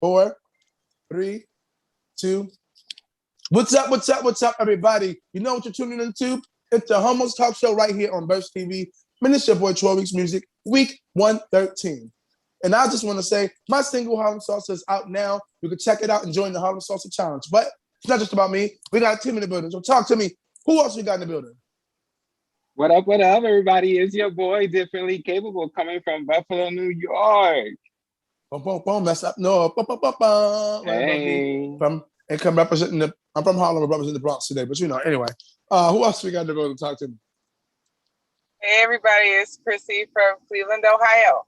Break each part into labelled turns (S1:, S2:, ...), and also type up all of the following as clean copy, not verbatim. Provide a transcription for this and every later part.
S1: 4, 3, 2. What's up, everybody? You know what you're tuning into? It's the Homos Talk Show right here on Burst TV. And it's your boy, Troy Weeks Music, week 113. And I just want to say, my single Harlem Salsa is out now. You can check it out and join the Harlem Salsa Challenge. But it's not just about me. We got a team in the building. So talk to me. Who else we got in the building?
S2: What up, everybody? It's your boy, Differently Capable, coming from Buffalo, New York.
S1: Boom, boom, boom. Mess up. No. Bum, bum, bum, bum.
S2: Hey.
S1: I'm from Harlem. I represent the Bronx today. But, anyway. Who else we got in the building? Talk to me.
S3: Hey, everybody. It's Chrissy from Cleveland, Ohio.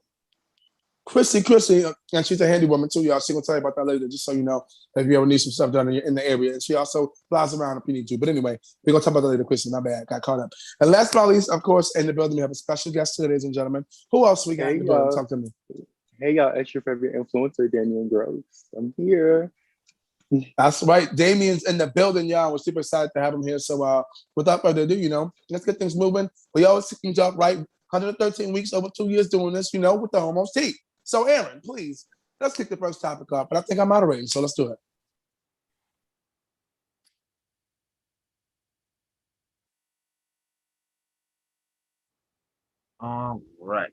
S1: Chrissy, and she's a handy woman too, y'all. She's gonna tell you about that later, just so you know, if you ever need some stuff done in the area. And she also flies around if you need to. But anyway, we're gonna talk about that later, Chrissy. My bad, got caught up. And last but not least, of course, in the building, we have a special guest today, ladies and gentlemen. Who else we got in the building? Talk to me.
S2: Hey, y'all, it's your favorite influencer, Damian Gross. I'm here.
S1: That's right. Damian's in the building, y'all. We're super excited to have him here. So without further ado, let's get things moving. We always kick things off right. 113 weeks, over 2 years doing this, with the Homos Tea. So, Aaron, please, let's kick the first topic off. But I think I'm moderating, so let's do it.
S4: All right.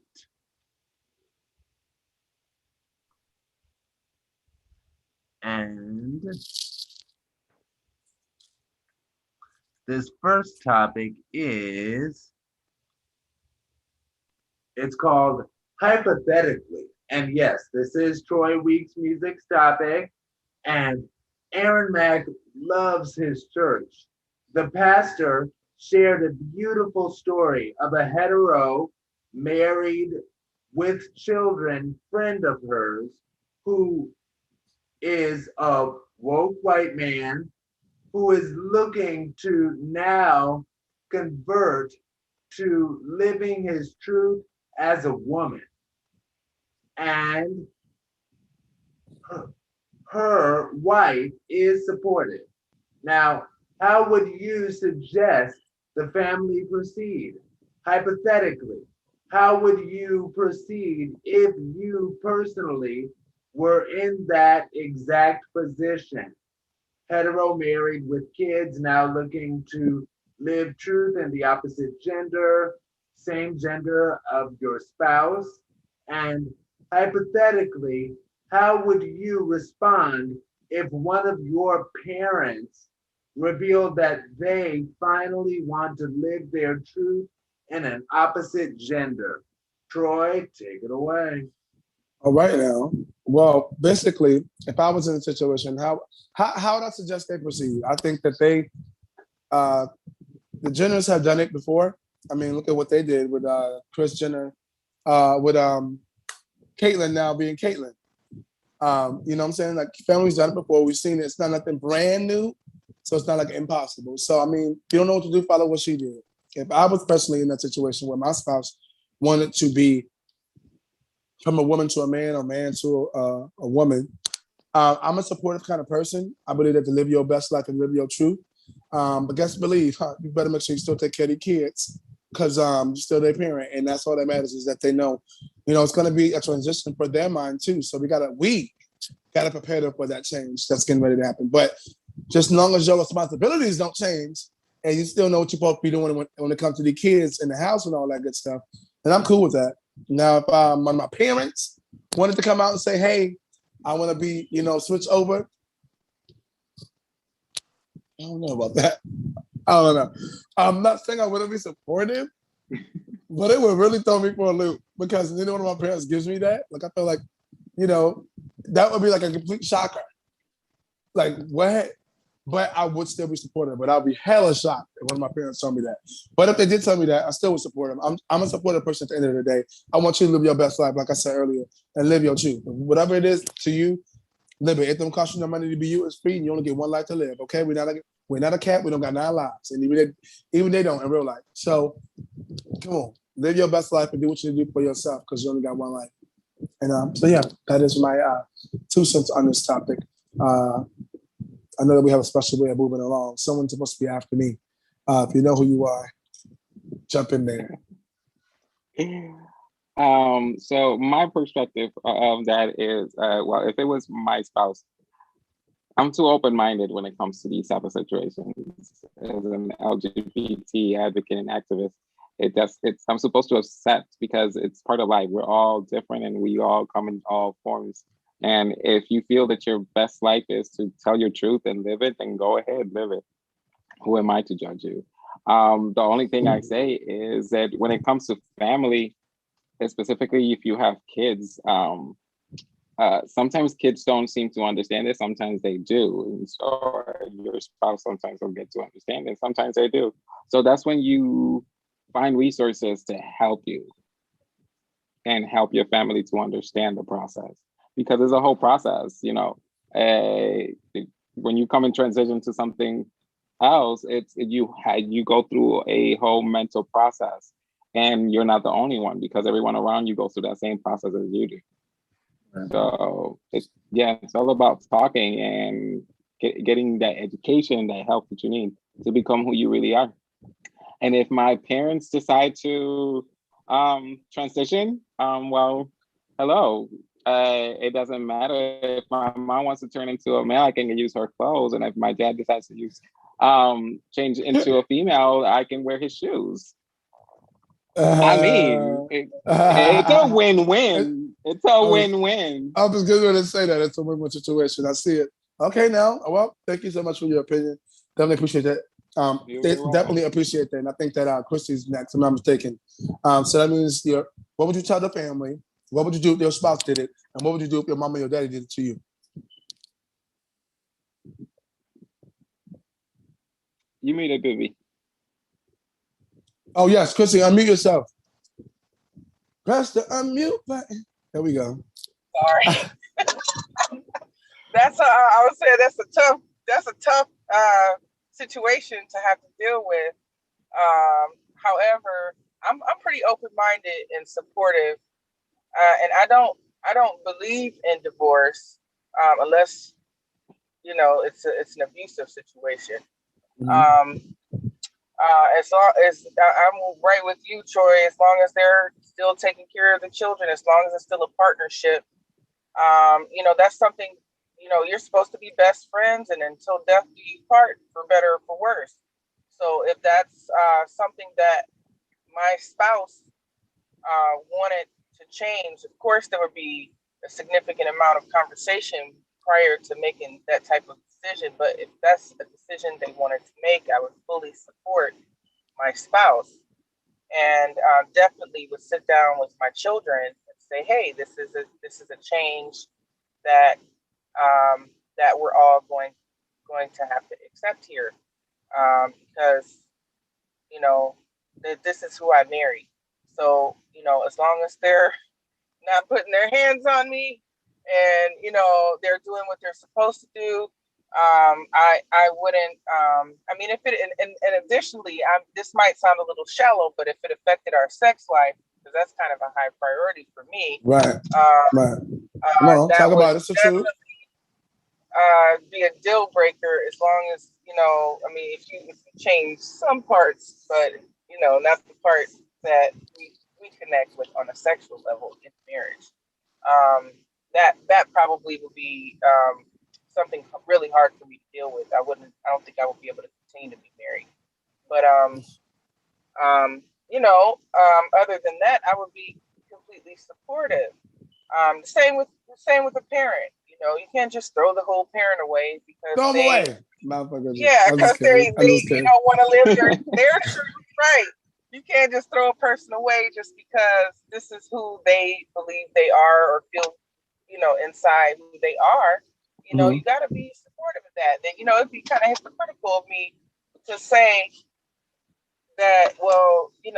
S4: And this first topic it's called Hypothetically. And yes, this is Troy Weeks Music's topic. And Aaron Mack loves his church. The pastor shared a beautiful story of a hetero, married with children friend of hers who is a woke white man who is looking to now convert to living his truth as a woman. And her wife is supportive. Now, how would you suggest the family proceed? Hypothetically, how would you proceed if you personally were in that exact position? Hetero, married with kids, now looking to live truth in the opposite gender, same gender of your spouse. And hypothetically, how would you respond if one of your parents revealed that they finally want to live their truth in an opposite gender? Troy, take it away.
S1: All right now. Well, basically, if I was in a situation, how would I suggest they proceed? I think that the Jenners have done it before. I mean, look at what they did with Kris Jenner, with Caitlyn now being Caitlyn. You know what I'm saying? Like, family's done it before. We've seen it. It's not nothing brand new, so it's not like impossible. So, I mean, if you don't know what to do, follow what she did. If I was personally in that situation where my spouse wanted to be from a woman to a man or man to a woman, I'm a supportive kind of person. I believe that to live your best life and live your truth. But believe, you better make sure you still take care of your kids because you're still their parent. And that's all that matters is that they know, it's going to be a transition for their mind too. So we got to prepare them for that change that's getting ready to happen. But just as long as your responsibilities don't change and you still know what you're supposed to be doing when it comes to the kids in the house and all that good stuff, then I'm cool with that. Now, if one of my parents wanted to come out and say, hey, I want to be, switch over, I don't know about that. I don't know. I'm not saying I wouldn't be supportive, but it would really throw me for a loop because one of my parents gives me that. Like, I feel like, that would be like a complete shocker. Like, what? But I would still be supportive, but I'll be hella shocked if one of my parents told me that. But if they did tell me that, I still would support them. I'm a supportive person at the end of the day. I want you to live your best life, like I said earlier, and live your truth. Whatever it is to you, live it. It don't cost you no money to be you. It's free, and you only get one life to live. Okay, we're not a cat. We don't got 9 lives, and even they don't in real life. So come on, live your best life and do what you do for yourself because you only got one life. And so yeah, that is my 2 cents on this topic. I know that we have a special way of moving along. Someone's supposed to be after me. If you know who you are, jump in there.
S2: So my perspective of that is, well, if it was my spouse, I'm too open-minded when it comes to these type of situations. As an LGBT advocate and activist, I'm supposed to accept because it's part of life. We're all different and we all come in all forms. And if you feel that your best life is to tell your truth and live it, then go ahead, live it. Who am I to judge you? The only thing I say is that when it comes to family, and specifically if you have kids, sometimes kids don't seem to understand it. Sometimes they do. And so your spouse sometimes don't get to understand it. Sometimes they do. So that's when you find resources to help you and help your family to understand the process. Because it's a whole process, you know. When you come and transition to something else, you go through a whole mental process. And you're not the only one because everyone around you goes through that same process as you do. So it's all about talking and getting that education, that help that you need to become who you really are. And if my parents decide to transition, well, hello. It doesn't matter if my mom wants to turn into a male, I can use her clothes, and if my dad decides to change into a female, I can wear his shoes. I mean, it's a win-win. It's a win-win.
S1: I was just going to say that. It's a win-win situation. I see it. Okay, now, well, thank you so much for your opinion. Definitely appreciate that. Definitely appreciate that. And I think that Christy's next, if I'm not mistaken. So that means, what would you tell the family? What would you do if your spouse did it? And what would you do if your mom or your daddy did it to you?
S2: You made it, baby.
S1: Oh, yes, Chrissy, unmute yourself. Press the unmute button. There we go.
S3: Sorry. I would say that's a tough situation to have to deal with. However, I'm pretty open-minded and supportive, and I don't believe in divorce unless it's an abusive situation. Mm-hmm. As long as I'm right with you, Troy, as long as they're still taking care of the children, as long as it's still a partnership, that's something, you're supposed to be best friends, and until death do you part, for better or for worse. So if that's something that my spouse wanted to change, of course, there would be a significant amount of conversation prior to making that type of decision. But if that's a decision they wanted to make, I would fully support my spouse, and definitely would sit down with my children and say, "Hey, this is a change that that we're all going to have to accept here, because this is who I married. So as long as they're not putting their hands on me, and they're doing what they're supposed to do, I wouldn't. I mean, if it and additionally, this might sound a little shallow, but if it affected our sex life, because that's kind of a high priority for me,
S1: right? Come on, talk about it. It's the truth.
S3: Be a deal breaker as long as I mean, if you change some parts, but not the part that we connect with on a sexual level in marriage. That probably would be something really hard for me to deal with. I don't think I would be able to continue to be married. But other than that, I would be completely supportive. Same with a parent. You can't just throw the whole parent away because
S1: throw them away.
S3: Yeah, because they want to live their truth, right? You can't just throw a person away just because this is who they believe they are or feel, inside who they are. Mm-hmm. You got to be supportive of that. Then, it'd be kind of hypocritical of me to say that, well, you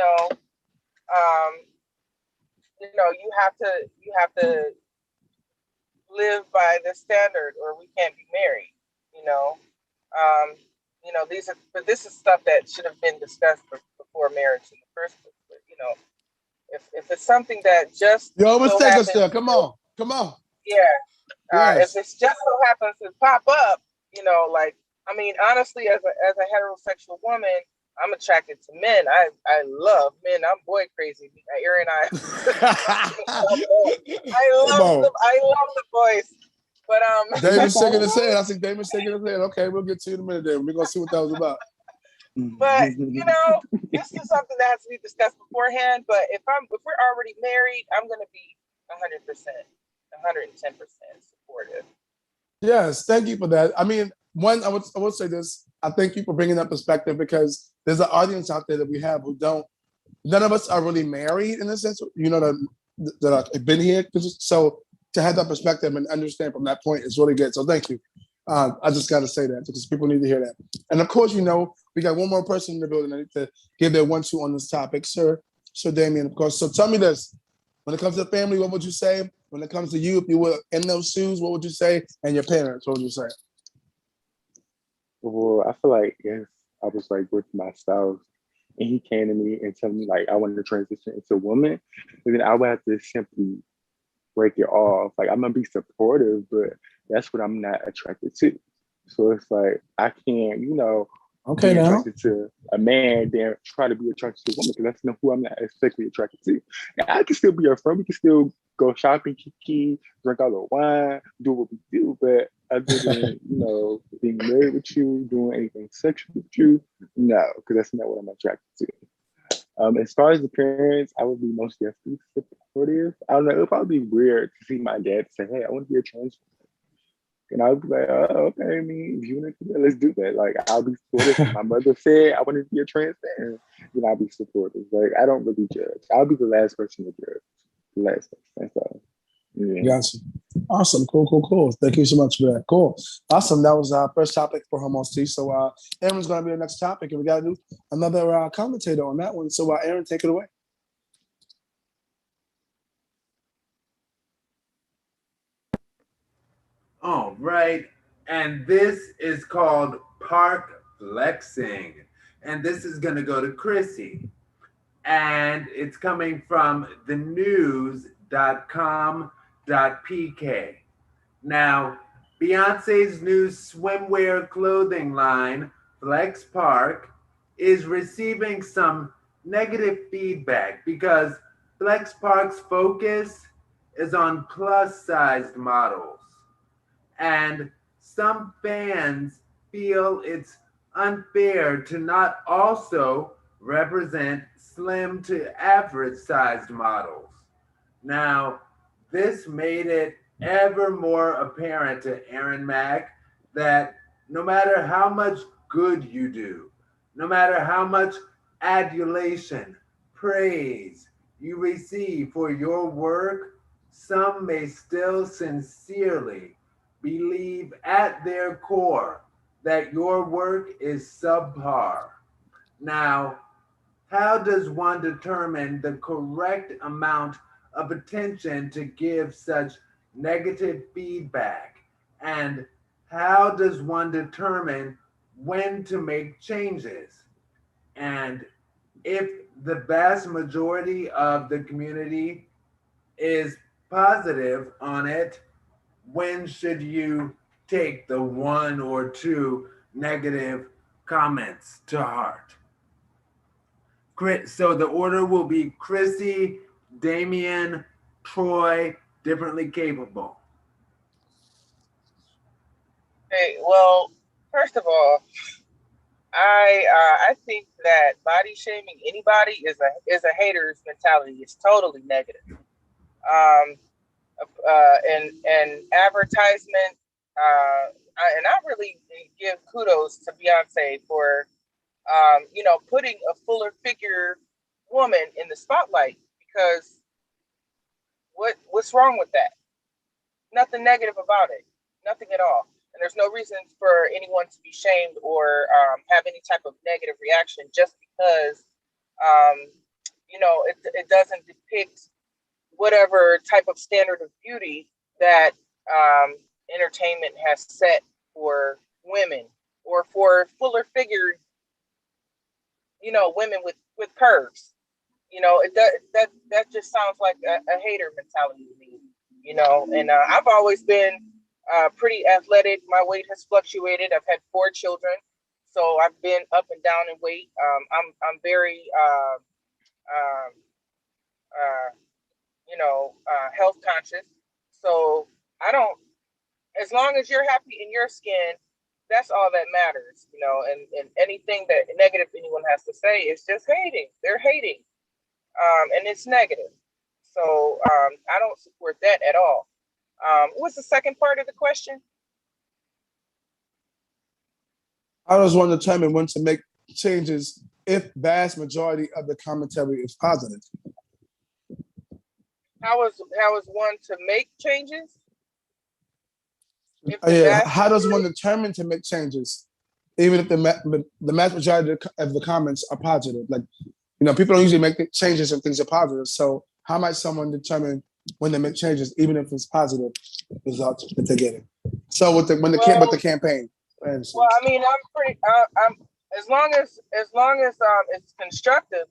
S3: have to live by this standard or we can't be married. This is stuff that should have been discussed before marriage in the first place. But, if it's something that just
S1: let's take us there. Come on.
S3: Yeah. Yes. If it's just so happens to pop up, honestly, as a heterosexual woman, I'm attracted to men. I love men. I'm boy crazy. Aaron and
S1: Come on.
S3: I love the boys. But
S1: David's shaking his head. I see David shaking his head. Okay, we'll get to you in a minute, David. We're gonna see what that was about.
S3: but this is something that has to be discussed beforehand. But if we're already married, I'm gonna be 100%, 110% supportive.
S1: Yes, thank you for that. I mean, I would say this. I thank you for bringing that perspective because there's an audience out there that we have who don't. None of us are really married in a sense. That have been here. So to have that perspective and understand from that point is really good. So thank you. I just got to say that because people need to hear that. And of course, we got one more person in the building that need to give their 1-2 on this topic, Sir Damien, of course. So tell me this: when it comes to family, what would you say? When it comes to you, if you were in those shoes, what would you say? And your parents, what would you say?
S5: Well, I feel like if I was like with my spouse and he came to me and told me like I wanted to transition into a woman, then I would have to simply break it off. Like I'm gonna be supportive, but that's what I'm not attracted to. So it's like I can't,
S1: Okay,
S5: be
S1: now.
S5: attracted to a man, then try to be attracted to a woman because that's not who I'm not especially attracted to. Now, I can still be your friend. We can still go shopping, kiki, drink a little wine, do what we do. But other than being married with you, doing anything sexual with you, no, because that's not what I'm attracted to. As far as the parents, I would be most definitely supportive. I don't know, it would probably be weird to see my dad say, "Hey, I want to be a trans." And I would be like, "Oh, okay, I mean, if you want to do that, let's do that." Like, I'll be supportive. If my mother said I wanted to be a trans man, then I'll be supportive. Like, I don't really judge. I'll be the last person to judge. The last person. That's all. Yeah.
S1: Gotcha. Awesome. Cool. Thank you so much for that. Cool. Awesome. That was our first topic for Homos Tea. So Aaron's going to be the next topic, and we got to do another commentator on that one. So Aaron, take it away.
S4: All right. And this is called Park Flexing. And this is going to go to Chrissy. And it's coming from thenews.com.pk. Now, Beyonce's new swimwear clothing line, Flex Park, is receiving some negative feedback because Flex Park's focus is on plus-sized models. And some fans feel it's unfair to not also represent slim to average sized models. Now, this made it ever more apparent to Aaron Mack that no matter how much good you do, no matter how much adulation, praise you receive for your work, some may still sincerely believe at their core that your work is subpar. Now, how does one determine the correct amount of attention to give such negative feedback? And how does one determine when to make changes? And if the vast majority of the community is positive on it, when should you take the 1 or 2 negative comments to heart? So the order will be Chrissy, Damien, Troy, differently capable.
S3: Hey, well, first of all, I think that body shaming anybody is a hater's mentality. It's totally negative. And advertisement, and I really give kudos to Beyonce for putting a fuller figure woman in the spotlight, because what's wrong with that? Nothing negative about it, nothing at all. And there's no reason for anyone to be shamed or have any type of negative reaction just because it doesn't depict whatever type of standard of beauty that entertainment has set for women, or for fuller figured women with curves. That just sounds like a hater mentality to me. And I've always been pretty athletic. My weight has fluctuated. I've had 4 children, So I've been up and down in weight. I'm very um, health conscious. So I don't, as long as you're happy in your skin, that's all that matters, and anything that negative anyone has to say is just hating. They're hating. And it's negative. So I don't support that at all. What's the second part of the question?
S1: How does one determine when to make changes if vast majority of the commentary is positive?
S3: How is one to make changes?
S1: How does one determine to make changes, even if the vast majority of the comments are positive? Like, people don't usually make changes if things are positive. So how might someone determine when they make changes, even if it's positive results that they're getting? So with the campaign, for instance.
S3: Well, I mean, I'm as long as it's constructive,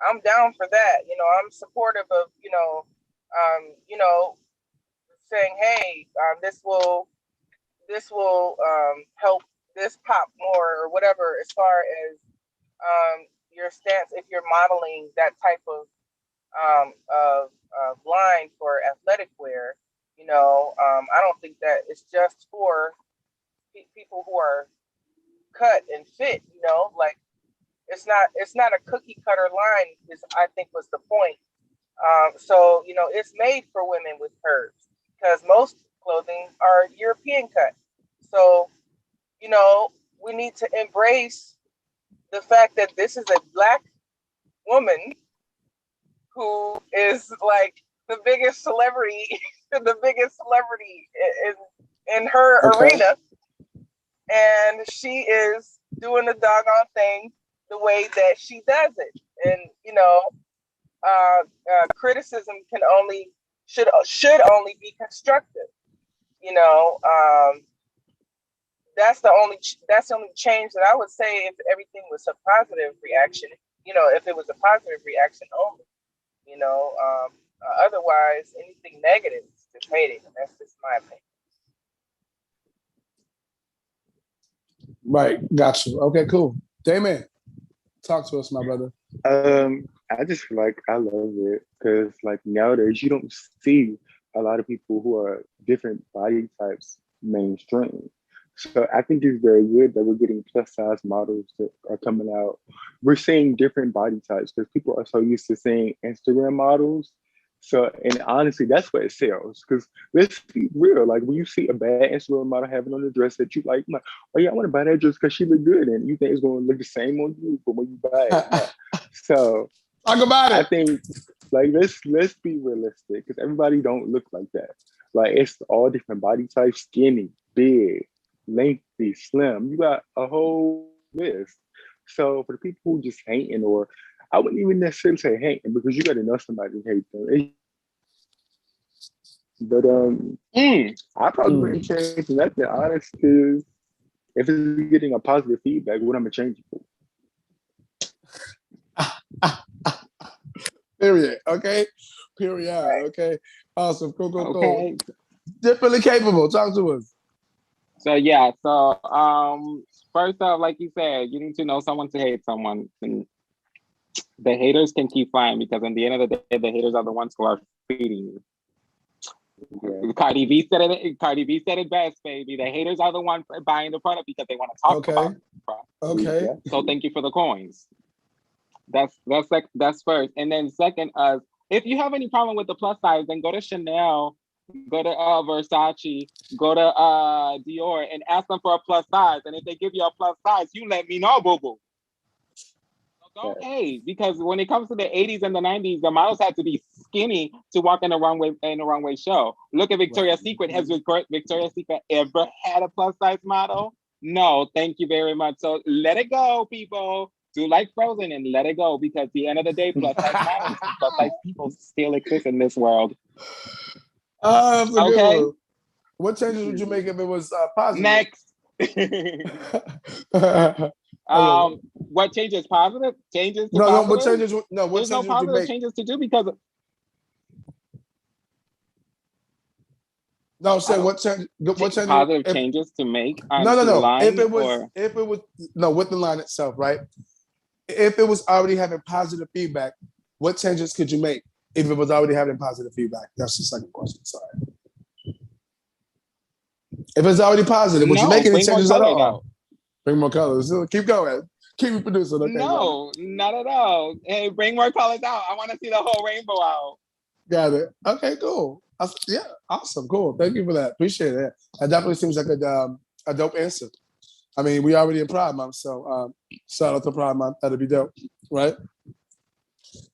S3: I'm down for that. I'm supportive of saying, hey, this will help this pop more or whatever, as far as your stance, if you're modeling that type of line for athletic wear. I don't think that it's just for people who are cut and fit. Like, it's not a cookie cutter line, is I think was the point. So it's made for women with curves, because most clothing are European cut. So we need to embrace the fact that this is a Black woman who is like the biggest celebrity in her arena, and she is doing the doggone thing the way that she does it. And criticism should only be constructive. That's the only change that I would say, if everything was a positive reaction. If it was a positive reaction only. Otherwise, anything negative is just hating, and that's just my opinion.
S1: Right, got you. Okay, cool. Damon, talk to us, my brother.
S5: I just feel like I love it because, like, nowadays you don't see a lot of people who are different body types mainstream. So I think it's very good that we're getting plus size models that are coming out. We're seeing different body types because people are so used to seeing Instagram models. So, and honestly, that's what it sells. Because let's be real, like when you see a bad Instagram model having on a dress that you like, oh yeah, I want to buy that dress because she look good, and you think it's going to look the same on you, but when you buy it, so
S1: talk about it.
S5: I think, like, let's be realistic, because everybody don't look like that. Like, it's all different body types: skinny, big, lengthy, slim. You got a whole list. So for the people who just hating, or I wouldn't even necessarily say hating, because you got to know somebody who hates them. But I probably wouldn't change nothing, honest, because if it's getting a positive feedback, what am I changing for?
S1: Period. Okay. Period. Okay. Awesome. Cool.
S2: Okay.
S1: Differently capable. Talk to us.
S2: So yeah. So first off, like you said, you need to know someone to hate someone. And the haters can keep flying, because at the end of the day, the haters are the ones who are feeding you. Yeah. Cardi B said it best, baby. The haters are the ones buying the product because they want to talk about the product.
S1: Okay.
S2: So thank you for the coins. That's first. And then second, if you have any problem with the plus size, then go to Chanel, go to Versace, go to Dior, and ask them for a plus size. And if they give you a plus size, you let me know, boo-boo. Don't hate, because when it comes to the 80s and the 90s, the models had to be skinny to walk in a runway show. Look at Victoria's Secret. Has Victoria's Secret ever had a plus size model? No, thank you very much. So let it go, people. Do like Frozen and let it go, because at the end of the day, plus size models and plus size people still exist in this world.
S1: Okay. What changes would you make if it was positive?
S2: Next. What changes? Positive changes to positive?
S1: What changes? No, what
S2: There's no positive changes to do, because
S1: No, I'm saying what change? What change?
S2: Positive
S1: If,
S2: changes to make
S1: no,
S2: onto
S1: no,
S2: the
S1: no.
S2: line,
S1: If it was no with the line itself, right? If it was already having positive feedback, what changes could you make if it was already having positive feedback? That's the second question. Sorry. If it's already positive, would you make
S2: no,
S1: any
S2: bring more
S1: changes at
S2: colors
S1: all?
S2: out.
S1: Bring more colors. Keep going. Keep producing. Okay,
S2: No, not at all. Hey, bring more colors out. I want to see the whole rainbow out.
S1: got it. Okay, cool. Yeah, awesome, cool. Thank you for that. Appreciate it. That definitely seems like a dope answer. I mean, we already in Pride Month, so shout out to Pride Month. That'd be dope, right?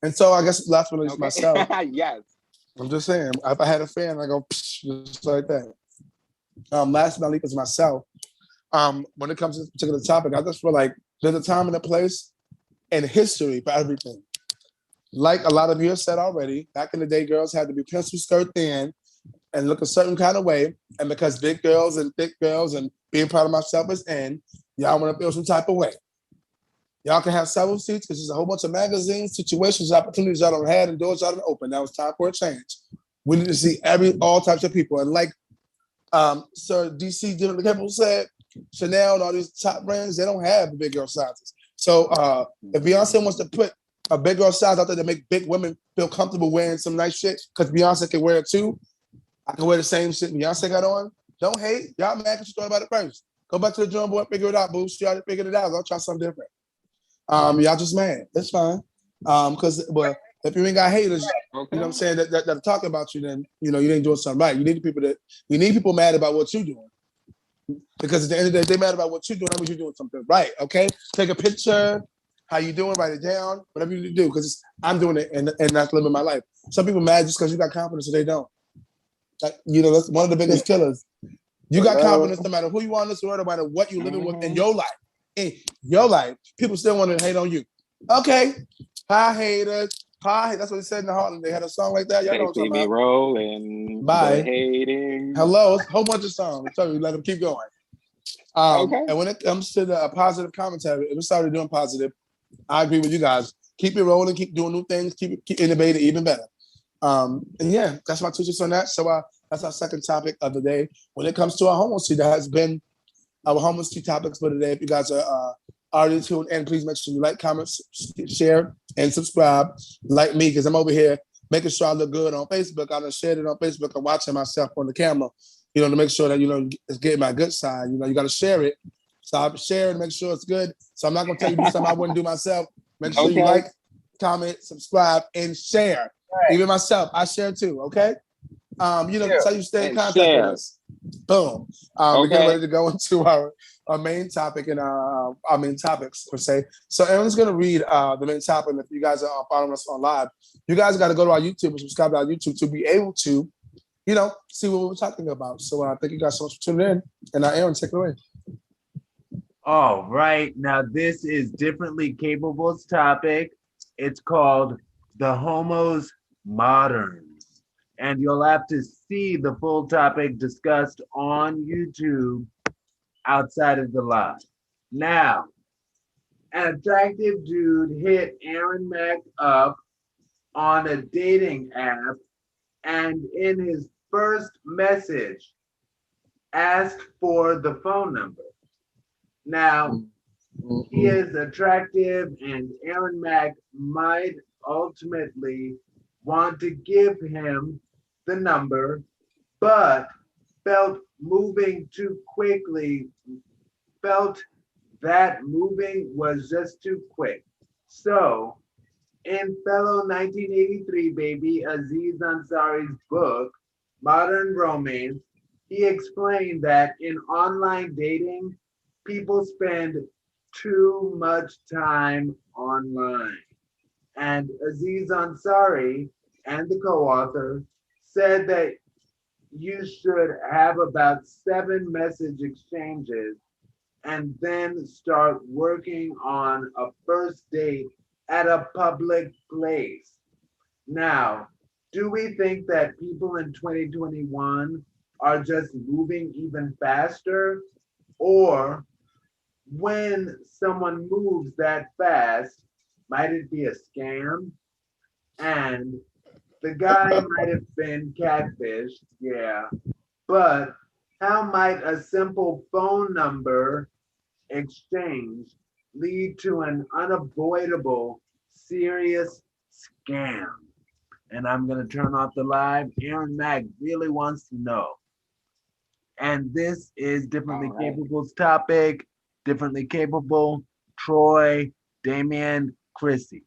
S1: And so I guess last one is
S2: Okay.
S1: myself.
S2: Yes.
S1: I'm just saying, if I had a fan, I go just like that. Last but not least is myself. When it comes to this particular topic, I just feel like there's a time and a place and history for everything. Like a lot of you have said already, back in the day, girls had to be pencil skirt thin and look a certain kind of way. And because big girls and thick girls and being proud of myself is in, y'all want to feel some type of way. Y'all can have several seats because there's a whole bunch of magazines, situations, opportunities y'all don't have, and doors y'all don't open. Now it's time for a change. We need to see all types of people. And like Sir DC General Capital said, Chanel and all these top brands, they don't have the big girl sizes. So if Beyonce wants to put a big girl size out there to make big women feel comfortable wearing some nice shit, because Beyonce can wear it too. I can wear the same shit Beyonce got on. Don't hate. Y'all mad because you thought about it first. Go back to the drum board, figure it out, boo. She already figured it out. I'll try something different. Y'all just mad. It's fine. Because if you ain't got haters,
S2: Okay.
S1: you know what I'm saying, that are talking about you, then you ain't doing something right. You need people mad about what you're doing. Because at the end of the day, they mad about what you're doing, that means you're doing something right. Okay? Take a picture, how you doing, write it down, whatever you do, because I'm doing it and that's living my life. Some people mad just because you got confidence and they don't. That's one of the biggest killers. You got confidence no matter who you are in this world, no matter what you're living with in your life. In your life, people still want to hate on you. Okay. Hi, haters. Hi. That's what they said in the Harlem. They had a song like that. Y'all know what
S2: They
S1: I'm
S2: see me
S1: talking about.
S2: rolling.
S1: Bye.
S2: Hating.
S1: Hello. A whole bunch of songs. I'm telling you, let them keep going.
S2: Okay.
S1: And when it comes to the positive commentary, if we started doing positive, I agree with you guys. Keep it rolling, keep doing new things, keep innovating even better. And yeah, that's my 2 cents on that. So that's our second topic of the day. When it comes to our homeless tea, that has been our homeless tea topics for today. If you guys are already tuned in, please make sure you like, comment, share, and subscribe. Like me, because I'm over here making sure I look good on Facebook. I done shared it on Facebook. I'm watching myself on the camera, to make sure that, it's getting my good side. You got to share it. So I'm sharing to make sure it's good. So I'm not going to tell you to do something I wouldn't do myself. Make sure you like, comment, subscribe, and share. Right. Even myself, I share too, okay? That's how you stay in contact with us. Boom. We're getting ready to go into our main topic and our main topics, per se. So Aaron's going to read the main topic. And if you guys are following us on live, you guys got to go to our YouTube and subscribe to our YouTube to be able to, see what we're talking about. So thank you guys so much for tuning in. And Aaron, take it away.
S4: All right. Now, this is Differently Capable's topic. It's called The Homos Moderns. And you'll have to see the full topic discussed on YouTube outside of the live. Now, an attractive dude hit Aaron Mack up on a dating app and in his first message asked for the phone number. Now, he is attractive and Aaron Mack might ultimately want to give him the number, but felt that moving was just too quick. So, in fellow 1983 baby Aziz Ansari's book, Modern Romance, he explained that in online dating, people spend too much time online. And Aziz Ansari and the co-author said that you should have about 7 message exchanges and then start working on a first date at a public place. Now, do we think that people in 2021 are just moving even faster? Or when someone moves that fast, might it be a scam? And the guy might have been catfished, yeah. but how might a simple phone number exchange lead to an unavoidable serious scam? And I'm going to turn off the live. Aaron Mack really wants to know. And this is Differently
S2: All right.
S4: Capable's topic. Differently Capable, Troy, Damien, Chrissy.